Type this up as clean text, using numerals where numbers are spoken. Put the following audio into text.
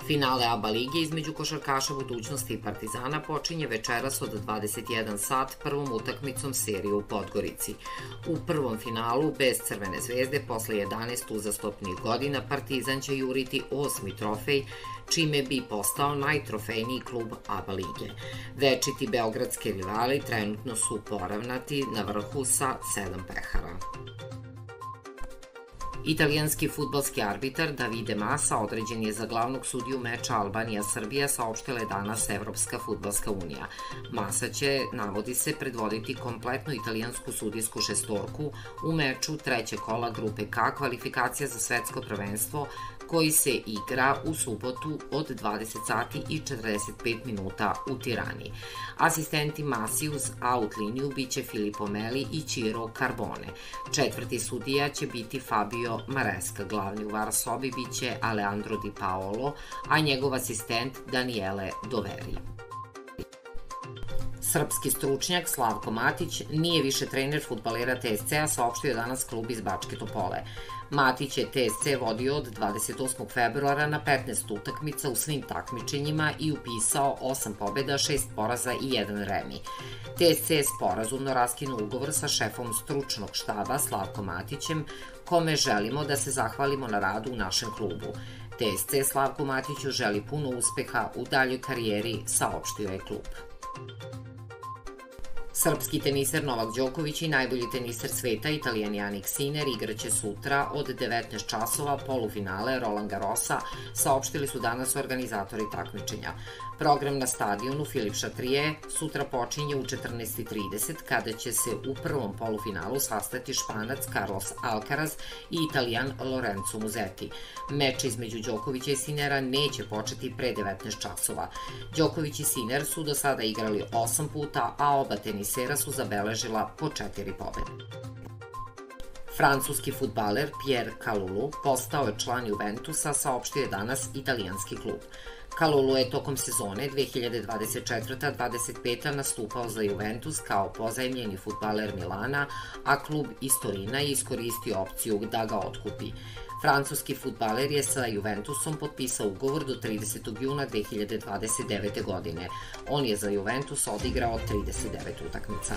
Finale ABA lige između košarkaša Budućnosti i Partizana počinje večeras od 21 sat prvom utakmicom serije u Podgorici. U prvom finalu, bez Crvene zvezde, posle 11 uzastopnih godina, Partizan će juriti 8. trofej, čime bi postao najtrofejniji klub ABA lige. Večiti beogradski rivali trenutno su poravnati na vrhu sa 7 pehara. Italijanski fudbalski arbitar Davide Massa određen je za glavnog sudiju meča Albanija-Srbija, saopštila je danas Evropska fudbalska unija. Massa će, navodi se, predvoditi kompletnu italijansku sudijsku šestorku u meču trećeg kola grupe K kvalifikacija za svetsko prvenstvo koji se igra u subotu od 20 sati i 45 minuta u Tirani. Asistenti Masi uz out liniju biće Filippo Meli i Ciro Carbone. Četvrti sudija će biti Fabio Maresca, glavni u VAR sobi biće Aleandro Di Paolo, a njegov asistent Daniele Doveri. Srpski stručnjak Slavko Matić nije više trener fudbalera TSC-a, saopštio danas klub iz Bačke Topole. Matić je TSC vodio od 28. februara na 15 utakmica u svim takmičenjima i upisao 8 pobjeda, 6 poraza i 1 remi. TSC je sporazumno raskinuo ugovor sa šefom stručnog štaba Slavkom Matićem, kome želimo da se zahvalimo na radu u našem klubu. TSC Slavku Matiću želi puno uspeha u daljoj karijeri, saopštio je klub. Srpski teniser Novak Đoković i najbolji teniser sveta Italijan Jannik Sinner igraće sutra od 19 časova polufinale Roland Garrosa, saopštili su danas organizatori takmičenja. Program na stadionu Filip Chatrier sutra počinje u 14:30 kada će se u prvom polufinalu sastati Španac Carlos Alcaraz i Italijan Lorenzo Musetti. Meč između Đokovića i Sinnera neće početi pre 19 časova. Đoković i Sinner su do sada igrali 8 puta, a oba tenisera su zabeležila po 4 pobjede. Francuski fudbaler Pierre Kalulu postao je član Juventusa, saopštio je danas italijanski klub. Kalulu je tokom sezone 2024-25 nastupao za Juventus kao pozajmljeni fudbaler Milana, a klub iz Torina je iskoristio opciju da ga otkupi. Francuski fudbaler je sa Juventusom potpisao ugovor do 30. juna 2029. godine. On je za Juventus odigrao 39 utakmica.